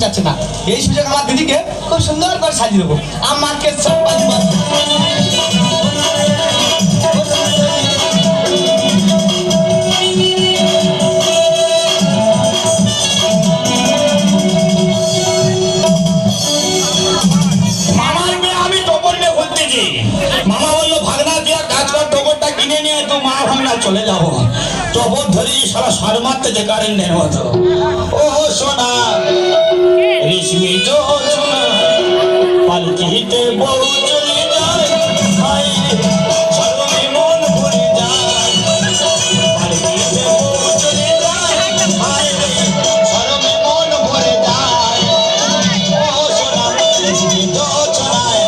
যাচ্ছে না। এই সুযোগ আমার দিদিকে খুব সুন্দর করে সাজিয়ে দেবো। আমাকে মামার মেয়ে আমি টপর নিয়ে ঘুরতেছি। মামা বললো ভাগনা দিয়া কাজ কর, টপরটা কিনে নিয়ে তো মা ভাগনা চলে যাবো। টপর ধরি সারা সার মারতেছে কারেন্টের মতো। ও সোনা রেশমি তো সোনা পালকিতে বউ চলে যায়, হায় সরমে মন ভরে যায়। পালকিতে বউ চলে যায়, হায় সরমে মন ভরে যায়। ও সোনা রেশমি তো সোনায়,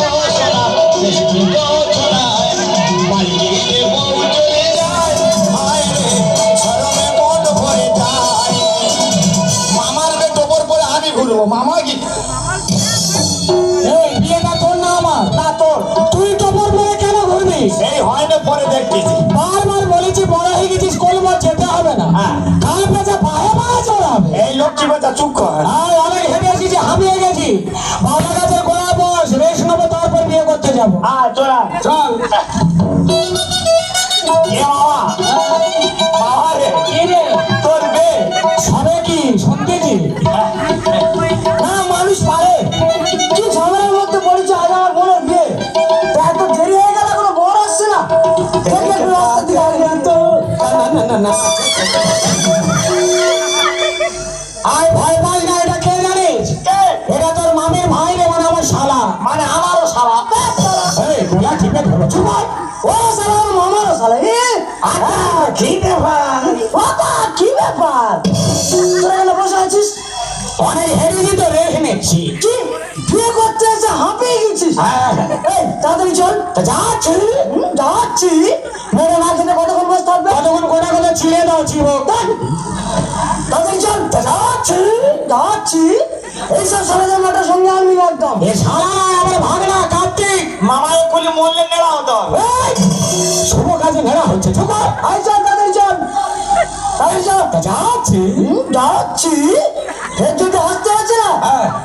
ও সোনা রেশমি তো সোনায় পালকিতে বউ চলে যায়, হায় সরমে মন ভরে যায়। মামার বে টোপর পরে আমি ঘুরবো। মামা কি বিয়েটা তোর না আমার? না তোর। তুই টোপর পরে কেন ঘুরবি? এই হয় না, পরে দেখতেছি। বারবার বলেছি বড় হয়ে গেছিস, কলমা যেতে হবে না। কাল পেঁচা পায়ে পায়ে চড়াবে। এই লক্ষ্মী বাচ্চা চুপ কর। আর অনেক হেঁটে এসেছি, হাঁপিয়ে গেছি। বাবা গাছের গোড়া বস, রেস্ট নেবো, তারপর বিয়ে করতে যাবো। চল চল। বাবা রে, কি রে তোর বে সবে কি শুনতেছি? না মানুষ পারে কি ঝামেলার মধ্যে পড়েছে। আজ আমার বোনের বিয়ে, তা এত দেরি হয়ে গেল, কোনো বর আসছে না। দেখলে একটু রাস্তা দিকে আসবেন তো। না আয় ভয় পাস না, এটা কে জানিস? এটা তোর মামির ভাই রে, মানে আমার শালা, মানে আমারও শালা। এই গোলা টিপে ধরো, চুপ কর। ও শালা আমার মামারও শালা। কি ব্যাপার? কি ব্যাপার? তোরা এখানে বসে আছিস? অনেক হেরেছি তো রেখে নিচ্ছি। কি বিয়ে করতে এসে হাঁপিয়ে গেছিস? এই তাড়াতাড়ি চল। যাচ্ছি যাচ্ছি। মেরে না খেতে কতক্ষণ বসে থাকবে? কতক্ষণ গোটা কথা ছিঁড়ে দাও চিবক। তাড়াতাড়ি চল। যাচ্ছি যাচ্ছি। এইসব সারাদের মাটার সঙ্গে আমি একদম। এ সারা আমার ভাগনা কার্তিক মামা এক্ষুনি মরলে নেড়া হতো। শুভ কাজে নেড়া হচ্ছে। চুপ কর। আয় চল, তাড়াতাড়ি চল। যাচ্ছি যাচ্ছি। এর যদি হাসতে আছে না,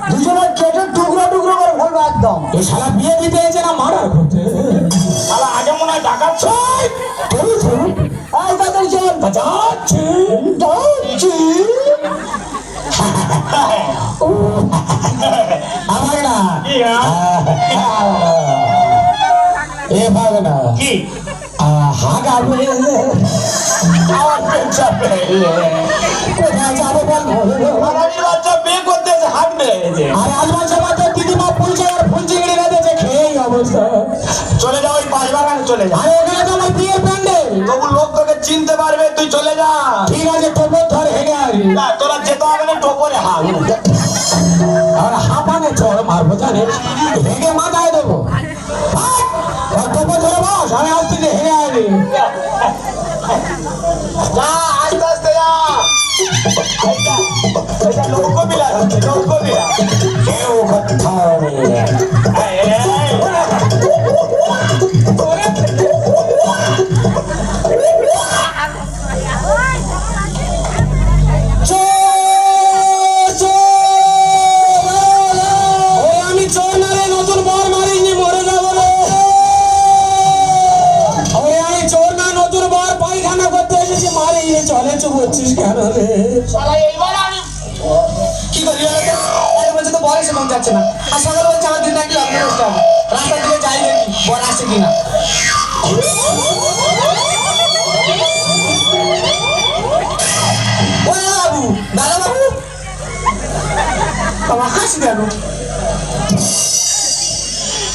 দুজনের কেটে টুকরো টুকরো করে ফেলবো একদম। এ শালা বিয়ে দিতে এসে না মারার করতে। শালা আগে মনে হয় ডাকাচ্ছে। আয় তাড়াতাড়ি চল। যাচ্ছি যাচ্ছি। আমার না এ ভাগনা কি হাগাবে আমার পেছাবে। কোথায় যাবো বল? মারানির বাচ্চা বিয়ে করতেছে, হাঁটবে। আর আজ মাঝে মাঝে দিদিমা পুলছে আর ফুল চিংড়ি রেঁধেছে, খেয়েই অবস্থা। চলে যাও, ওই পাঁচ বাগানে চলে যা। আরে ওখানে তো আমার বিয়ের প্যান্ডেল, তবু লোক তোকে চিনতে পারবে, তুই চলে যা। ঠিক আছে, টোপর ধর হেগে আসবি। তোরা যেতে হবে না, টোপরে হাঁক। আর হাঁপানে চড় মারবো জানিস, হেগে মাথায় দেবো। টোপর ধরে বস, আমি আসছি যে হেগে আসবি। যা আস্তে আস্তে যা। লোক বিলা হচ্ছে, লোক বিলা। কেউ কোথাও নেই। আমি চোর না রে, নতুন বর মারিনি, মরে যাবো রে। আমি চোর না, নতুন বর পায়খানা করতে এসেছি, মারিনি। চলে চুপ হচ্ছিস কেন রে? কি করি বলছে তো বর এসে পৌঁছাচ্ছে না। আর সকালে বলছে আমার দিন নাকি লগ্ন করতে হবে। রাস্তার দিকে যাই দেখি বর আসে কিনা। ও বাবু, দাদা বাবু, আমার হাসি কেন?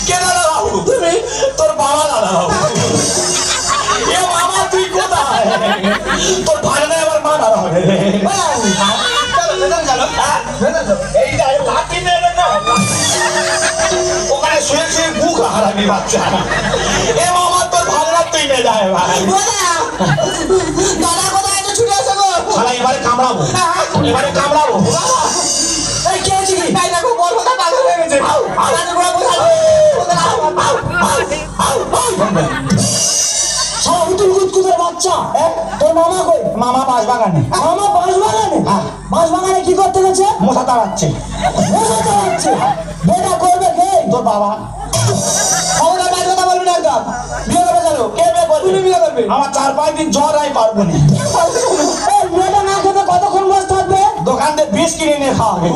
কে দাদা বাবু? তুমি? তোর বাবা দাদা বাবু। এ মামা তুই কোথায়? তোর ভাই না আমার মা দাদা হবে। ওখানে শুয়ে শুয়ে বুক হারাবি বাচ্চা। এ মামা তোর ভাগনা তুই নে যায় ভাই। দাদা কোথায় তো ছুটে আসো গো। শালা এবারে কামড়াবো, এবারে কামড়াবো। এই কে আছিস? তাই দেখো বল কথা পাগল হয়ে গেছে। আমাদের গোড়া বোঝালো। সব উতুল কুতকুতের বাচ্চা। বাচ্চা, তোর মামা কই? মামা বাঁশবাগানে। মামা বাঁশবাগানে? হ্যাঁ। বাঁশবাগানে কি করতে গেছে? মশা তাড়াচ্ছে। মশা চালাচ্ছে। বেটা করবে কে? তোর বাবা। খবরদার বাজে কথা বলবি না একদম। বিয়ে করবে চলো। কে বিয়ে করবে? তুমি বিয়ে করবে। আমার 4-5 দিন জ্বর আই পারবো না। এই মেয়েটা না খেতে কতক্ষণ বসে থাকবে? দোকান থেকে বিষ কিনে নিয়ে খাওয়াবে।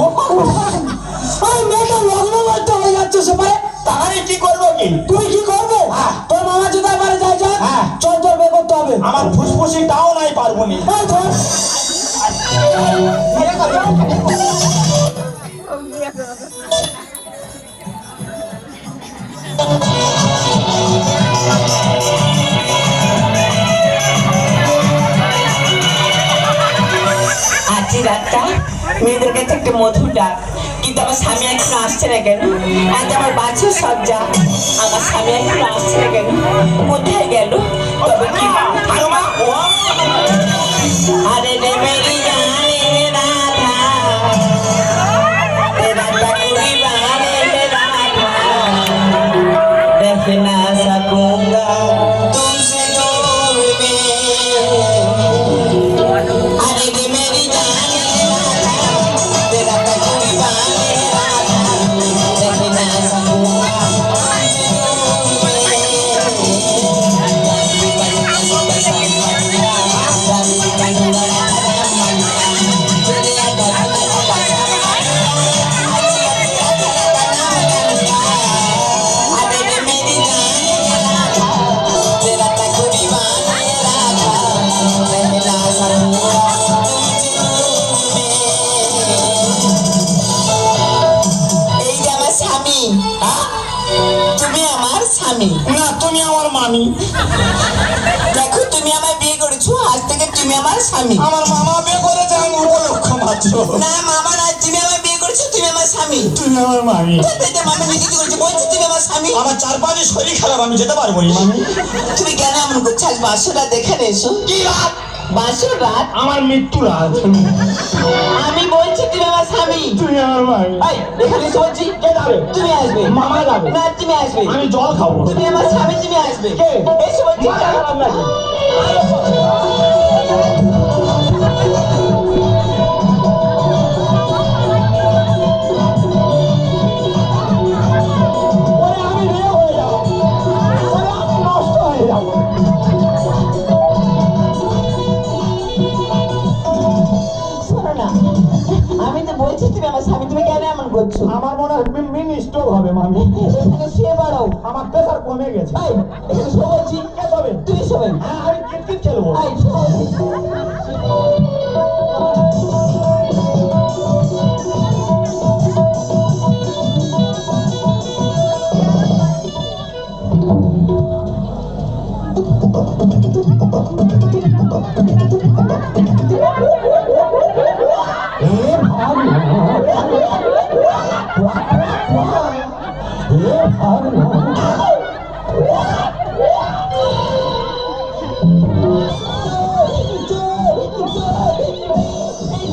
ওই মেয়েটা লগ্ন করতে হয়ে যাচ্ছে সেপারে। তাহলে কি করবো কি? তুই কি করবে? হ্যাঁ। তোর মামা যদি এবারে যাই যা, হ্যাঁ। চল তোর বিয়ে করতে হবে। আমার ফুসফুসিটাও নাই পারবো না। এই ধর। আজকে রাতটা মেয়েদের কাছে একটা মধুর ডাক, কিন্তু আমার স্বামী এখন আসছে না কেন? আজ আমার বাছুর সজ্জা, আমার স্বামী এখন আসছে না কেন? কোথায় গেল? তবে কি আরে রে মেরি জানে রাধা, তেরা तकरी बाने रे राधा, रह ना सकूंगा तुमसे दूर में। अरे रे मेरी जाने राधा, तेरा तकरी बाने राधा, रह ना सकूंगा तुमसे दूर में। না, তুমি আমার মামি। দেখো তুমি আমায় বিয়ে করেছো, আজ থেকে তুমি আমার স্বামী। আমার মামা বিয়ে করেছে, আমি উপলক্ষ মাত্র। না মামা না, তুমি আমায় বিয়ে করেছো, তুমি আমার স্বামী। তুমি আমার মামি। মামা নিজে কি করেছো, বলছো তুমি আমার স্বামী। আমার 4-5 দিন শরীর খারাপ, আমি যেতে পারবো না মামি। তুমি কেন এমন করছো? আজ বাসরা দেখে এসো। কি রাত? বাসর রাত? আমার মৃত্যু রাত। আমি বলছি তুমি আমার স্বামী। তুমি আমার মামি। এই এখানে এসে বলছি, কে যাবে? তুমি আসবে। মামা যাবে। না তুমি আসবে। আমি জল খাবো। তুমি আমার স্বামী, তুমি আসবে। কে? এসে বলছি। মাথা খারাপ নাকি? ওরে আমি রে হয়ে যাবো। ওরে আমি নষ্ট হয়ে যাবো। শোনো না, আমি তো বলছি তুমি আমার স্বামী, তুমি কেন এমন করছো? আমার মনে হয় মিনি স্ট্রোক হবে মামি। এখানে শুয়ে পড়ো। আমার প্রেসার কমে গেছে। এই এখানে শুয়ে বলছি। কে যাবে? তুমি শোবে। হ্যাঁ, আমি ক্রিকেট খেলবো। এই শোবে।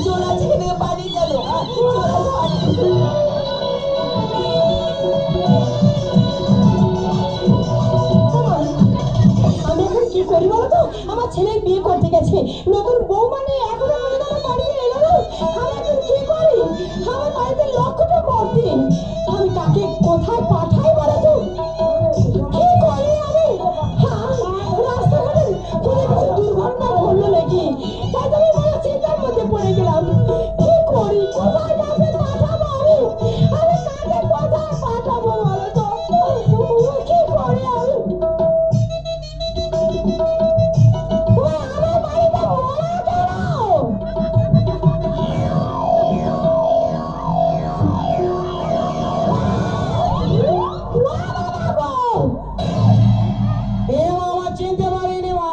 জোর আছে কি থেকে পালিয়ে গেল। আমি এখন কি করি বলো তো? আমার ছেলে বিয়ে করতে গেছে, নতুন বউ মানে এখনো মনে বাড়ি এলো না। আমি এখন কি করি? আমার বাড়িতে লক্ষ্যটা ভর্তি, আমি কাকে কোথায় পাঠাই বলো তো? কি করি আমি? হ্যাঁ, রাস্তাঘাটে কোনো কিছু দুর্ঘটনা ঘটলো নাকি? তাই তো আমি বড় চিন্তার মধ্যে পড়ে গেলাম। কি করি? কোথায় কাকে পাঠাবো আমি? আমি কাকে কোথায় পাঠাবো বলো তো? কি করি আমি? আমার বাড়িতে মরা কেন? চিনতে পারিনি মা,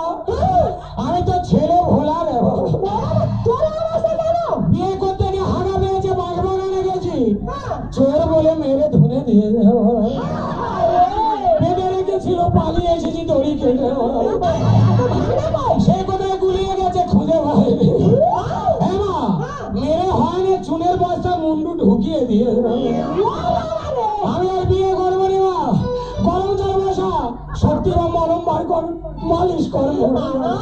আমি তো ছেলে ভোলা রে। বিয়ে করতে গিয়ে হাগা পেয়েছে, বাঁশবাগানে গেছি, চোর বলে মেরে ধুনে দিয়ে বেঁধে রেখেছিল, পালিয়ে এসেছি দড়ি কেটে। সে কোথায় গুলিয়ে গেছে খুঁজে পাইনি। হ্যাঁ মা, মেরে হয়নি, চুনের বস্তা মুন্ডু ঢুকিয়ে দিয়ে। আমি আর বিয়ে করবো নি মা, গরম জল বসা, শক্তি বা মরম বার কর, মালিশ কর। বাবা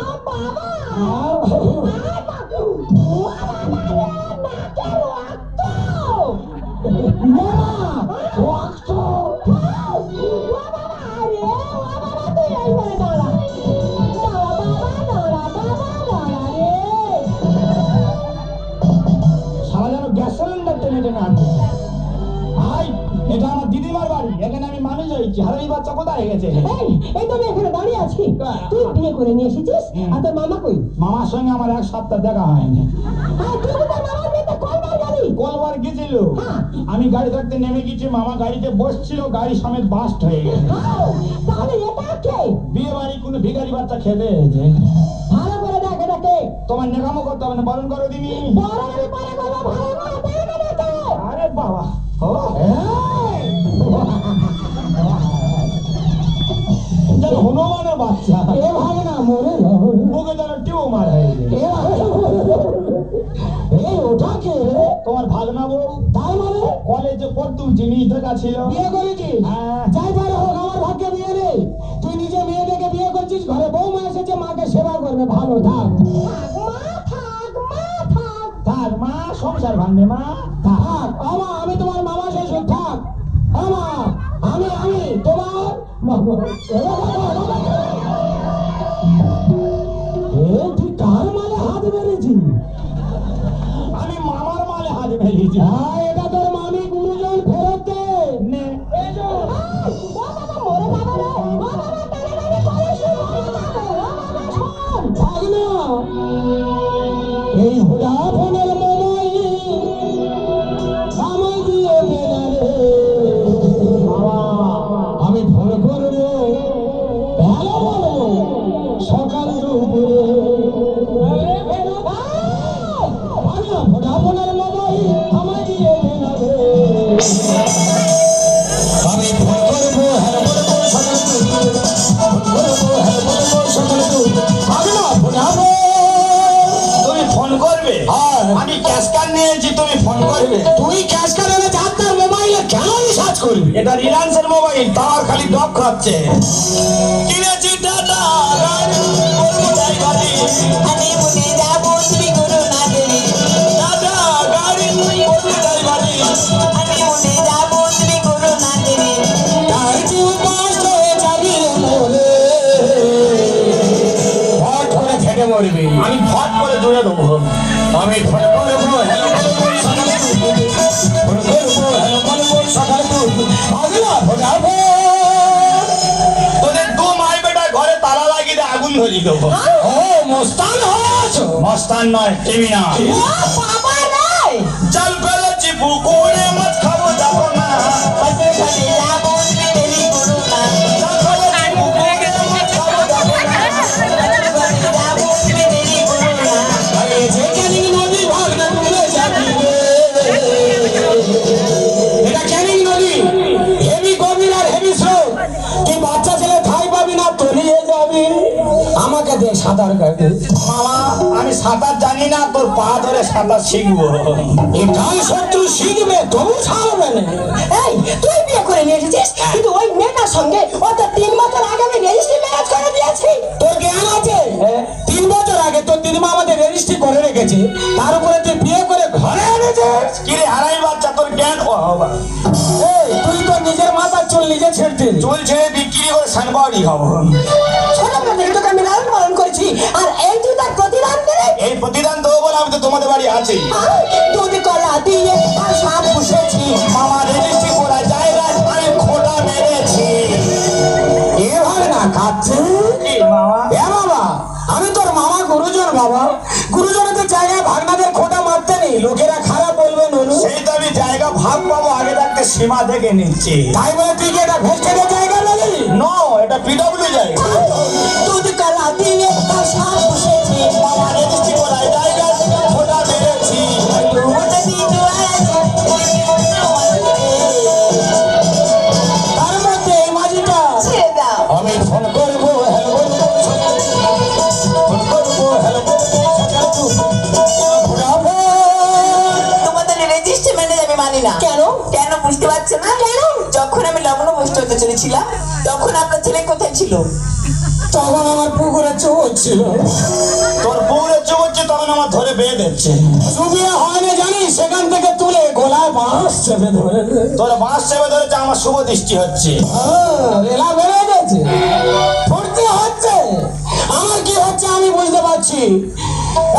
সারা যেন গ্যাস সিলিন্ডার টেনে টেনে আনবে। ভাই, এটা আমার দিদিমার বাড়ি, এখানে আমি মানুষ হয়েছি। হারামি বাচ্চা কোথায় গেছে? এই তো আমি এখানে দাঁড়িয়ে আছি, তুই বিয়ে করে নিয়ে এসেছিস আর তোর মামা কই? মামার সঙ্গে আমার এক সপ্তাহ দেখা হয়নি। আর তুই তো তোর মামার বিয়েতে কয়বার গেলি? কলবার গেছিল, আমি গাড়ি থাকতে নেমে গেছি, মামা গাড়িতে বসছিল, গাড়ি সমেত বাস্ট হয়ে গেছে। তাহলে এটা কে? বিয়ে বাড়ি কোনো ভিখারি বাচ্চা খেতে এসেছে। ভালো করে দেখ এটা কে? তোমার নেকামো করতে হবে না, পালন করো দিনি। বড় আমি পরে করবো, ভালো করে দেখ এটা কে? আরে বাবা, ও যেন হনুমানের বাচ্চা, এভাবে না মরে বুকে যেন টিউমার হয়েছে। এই ওটা কে রে? তোমার ভাগনা বউ, তার মানে কলেজে পড়তুম, জিনিস দেখা ছিল। বিয়ে করেছিস? হ্যাঁ। যাই পারে হোক, আমার ভাগ্যে বিয়ে নেই। তুই নিজে মেয়ে দেখে বিয়ে করছিস, ঘরে বৌমা এসেছে, মাকে সেবা করবে, ভালো থাক। তার মা সংসার ভাঙবে, মা থাক আমা, আমি তোমার মামা শ্বশুর, থাক আমা, আমি তোমার তুই কার মালে হাত মেরেছিস? আমি মামার মালে হাত ফেলেছি। এটা তোর মামি, গুরুজন ফেরত দে। নে, ভাগনা, এই ভোডাফোনের মোবাইল আমায় দিয়ে দে না রে। আমি ফোন করবো, ভালো বলবো, সকাল দুপুরে। ভাগনা, ভোডাফোনের মোবাইল আমায় দিয়ে দে না রে। আমি ফোন করবো, হ্যাঁ বলবো, সকাল দুপুরে। ফোন করবো, হ্যাঁ বলবো, সকাল দুপুরে। ভাগনা, ভোডাফোন। তুমি ফোন করবে? হ্যাঁ। আমি ক্যাশ কার্ড নিয়েছি, তুমি ফোন করবে? তুই ক্যাশ কার্ডে যাত্রার মোবাইলে কেন রিচার্জ করবি? এটা রিলায়েন্সের মোবাইল, তার খালি ডক খাচ্ছে। কিনেছি দাদা গাড়ি, বলবো যাই গাড়ি। আমি মনে যাবো তুমি করো না দেরি, দাদা গাড়ি, বলবো যাই গাড়ি। আমি মনে যাবো তুমি করো না দেরি। তার জীব পাশ হয়ে যাবি রে মোরে, হট করে ফেটে মরবি। আমি ফট করে দূরে দেবো। আমি ফোন করবো, হ্যালো বলবো, সকালে দুপুরে। ফোন করবো, হ্যালো বলবো, সকালে দুপুরে। ভাগনা, ভোডাফোন। তোদের দু মাই বেটা ঘরে তালা লাগিয়ে দিয়ে আগুন ধরিয়ে দেবো। ও মোস্তান হয়েছো? মস্তান নয়, ক্রিমিনাল। ও বাবা রে, জল ফেলেছি পুকুরে, মাছ খাবো যাবো না। বাসে খালি যাবো তুমি দেরি করো না। জল ফেলেছি পুকুরে, মাছ খাবো যাবো না। বাসে খালি যাবো তুমি দেরি করো না। আরে যেখানে নদী ভাগনা ডুবে যাবি রে। এটা ক্যানিং নদী, হেভি গভীর আর হেভি স্রোত। তুই বাচ্চা ছেলে ঠাই পাবি না, তলিয়ে যাবি। আমাকে দে সাঁতার কাটে। মামা, আমি সাঁতার জানি না, তোর পা ধরে সাঁতার শিখবো। এটাই শত্রু শিখবে, তবু ছাড়বে না। এই তুই বিয়ে করে নিয়ে এসেছিস, কিন্তু ওই মেয়েটার সঙ্গে ও তো 3 বছর আগে আমি রেজিস্ট্রি ম্যারেজ করে দিয়েছি। তোর জ্ঞান আছে? 3 বছর আগে তোর দিদিমা আমাদের রেজিস্ট্রি করে রেখেছে, তার উপরে তুই বিয়ে করে ঘরে এনেছিস। কিরে হারাই বাচ্চা, তোর জ্ঞান ও বাবা। এই, তুই তো নিজের মাথার চুল নিজে ছেড়তে। চুল ছেড়ে বিক্রি করে সানবাড়ি খাবো। ছোটবেলা থেকে তোকে আমি লালন পালন করেছি, আর এই তুই তার প্রতিদান করে এই প্রতিদান দেবো বলে আমি তো তোমাদের বাড়ি আছি। দুধ কলা দিয়ে আর সাপ পুষেছি। মামা রেজিস্ট্রি করা জায়গায় আমি খোটা মেরেছি। এভাবে না খাচ্ছে। কি মামা? এ বাবা, আমি তোর মামা গুরুজন বাবা। গুরুজনের জায়গায় ভাগনাদের খোটা মারতে নেই, লোকেরা খারাপ বলবে ননু। সেই তো আমি জায়গা ভাগ পাবো, আগে থাকতে সীমা দেখে নিচ্ছি। তাই বলে তুই কি এটা ভেস্টেদের জায়গা লাগলি? নো, এটা পিডব্লিউ জায়গা। দুধ কলা দিয়ে আর সাপ পুষেছি। মামা রেজিস্ট্রি করা জায়গায় খোটা মেরেছি। ওটা দিয়ে তার মধ্যে এই মাঝিটা ছেড়ে দাও। আমি ফোন করবো, হ্যালো বলবো, ফোন করবো, হ্যালো বলবো, তোমাদের রেজিস্ট্রি ম্যানেজ আমি মানি না। কেন বুঝতে পারছি যাচ্ছে না? কেন? যখন আমি লগ্ন বসতে হতে চলেছিলাম তখন আপনার ছেলে কোথায় ছিল? তখন আমার পুকুরে চোর ছিল। তোর বউরে চোখ হচ্ছে তখন আমার ধরে বেয়ে দিচ্ছে। চুবিয়ে হয় না জানিস, সেখান থেকে তুলে গোলায় বাঁশ চেপে ধরে। তোর বাঁশ চেপে ধরেছে, আমার শুভ দৃষ্টি হচ্ছে। রেলা বেড়ে গেছে, ফুর্তি হচ্ছে। আমার কি হচ্ছে আমি বুঝতে পারছি।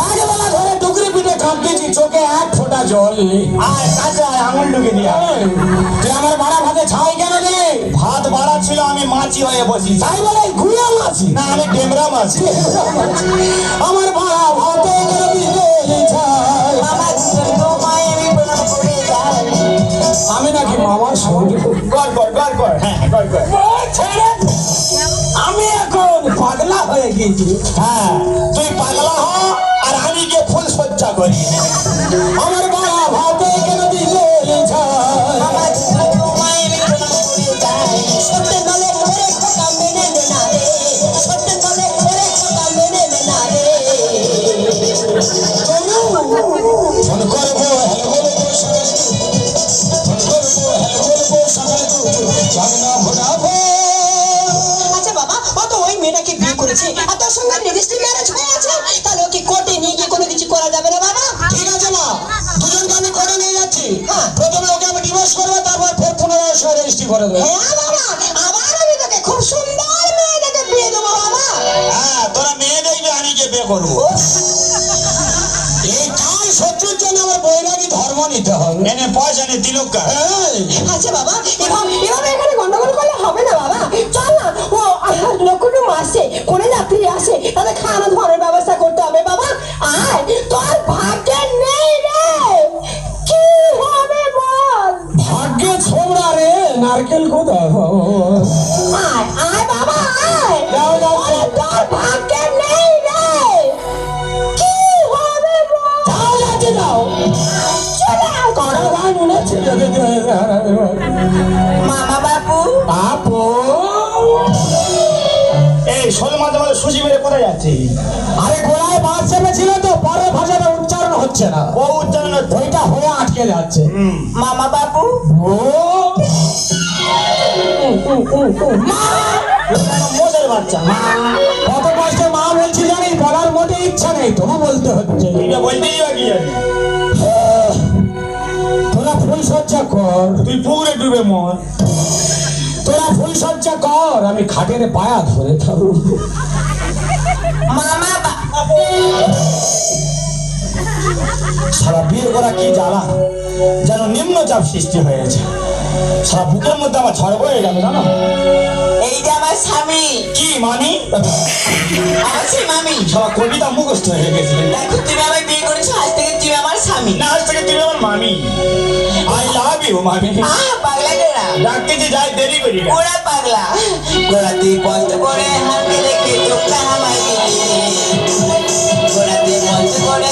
একবেলা ধরে ডুকরি পিঠে কাঁপতেছি, চোখে এক ফোঁটা জল নেই। আয় কাছে আয়, আঙুল ঢুকে দিয়ে আয়। তুই আমার বাড়া ভাতে ছাই কেন দিলি? ভাত বাড়া ছিল, আমি মাছি হয়ে বসি। তাই বলে ঘুরে মাছি না, আমি ডেমরা মাছি। আমার বাড়া ভাতে কেন দিলি ছাই? মামা তোমায় আমি প্রণাম করে যাই। আমি নাকি মামার সঙ্গে কর কর কর কর, হ্যাঁ কর কর। ছেড়ে দে। আমি এখন পাগলা হয়ে গেছি। হ্যাঁ, তুই পাগলা হ আর আমি গিয়ে ফুল সজ্জা করি। আমার বাড়া ভাতে কেন দিলি ছাই? মামা তোমায় আমি প্রণাম করে যাই। সত্যি বলে ওরে খোকা মেনে নে না রে, সত্যি বলে ওরে খোকা মেনে নে না রে। ফোন করবো হ্যালো বলবো সকালে, ফোন করবো হ্যালো বলবো সকালে, ভাগনা ভোটাবো। আচ্ছা বাবা, ও তো ওই মেয়েটাকে বিয়ে করেছে আর তোর সঙ্গে রেজিস্ট্রি ম্যারেজ হয়ে আছে, তাহলে ওকে কোর্টে নিয়ে গিয়ে কোনো কিছু করা যাবে না বাবা? ঠিক আছে মা, দুজনকে আমি করে নিয়ে যাচ্ছি। প্রথমে ওকে আমি ডিভোর্স করবো, তারপর ফের পুনরায় রেজিস্ট্রি করে দেবো। হ্যাঁ বাবা, আবার আমি তোকে খুব সুন্দর মেয়ে দেখে বিয়ে দেবো বাবা। হ্যাঁ, তোরা মেয়ে দেখবি, আমি গিয়ে বিয়ে করবো। এই কাল শত্রুর জন্য আমার বৈরাগী ধর্ম নিতে হবে। এনে পয়সা নে তিলক কার। এই, আচ্ছা বাবা, এভাবে এখানে গন্ডগোল করলে হবে না বাবা। চল না, ও লক্ষ্মী আসছে, কোনে যাত্রী আসে, তাদের খাওয়ানো ধরনের ব্যবস্থা করতে হবে বাবা। আয়, তোর ভাগ্যে নেই রে, কি হবে বল? ভাগ্যে ছোবড়া রে, নারকেল কোথায়? আয় আয় বাবা আয়। যাও, যাও। ওরে, তোর ভাগ্যে নেই রে, কি হবে বল? যাও, যাচ্ছে যাও। চলে আয়। কারা গায়ে মনে ছেড়ে দিতে। মামা বাবু, আপু, এই শোল মাঝে মাঝে সুজি মেরে কোথায় যাচ্ছে? আরে গোলায় বাস চেপেছিল তো, পরের ভাষাটা উচ্চারণ হচ্ছে না, ও উচ্চারণ হচ্ছে। ওইটা হয়ে আটকে যাচ্ছে। মামা বাবু, ও মোষের বাচ্চা। কত কষ্টে মা বলছি জানি, বলার মোটে ইচ্ছা নেই, তবু বলতে হচ্ছে। এটা বলতেই বা কি জানি। তোরা ফুল সজ্জা কর, তুই পুকুরে ডুবে মর। তোরা ফুল সজ্জা কর, আমি খাটের পায়া ধরে থাকবো। মামা সারা বিয়ে করা কি জ্বালা, যেন নিম্নচাপ সৃষ্টি হয়েছে। সারা বুকের মধ্যে আমার ঝড় বয়ে গেল জানো। এই যে আমার স্বামী, কি মানি? আমার সেই মামি। সারা কবিতা মুখস্থ হয়ে গেছে। দেখো তুমি আমায় বিয়ে করেছো, আজ থেকে তুমি আমার স্বামী। না, আজ থেকে তুমি আমার মামি। আই লাভ ইউ মামি। পাগলা গোড়া, ডাকতে যে যাই দেরি করি না। গোড়া পাগলা গোড়া, তুই কষ্ট করে হামকে রেখে চোখটা আমায় দিলি, গোড়া তুই কষ্ট করে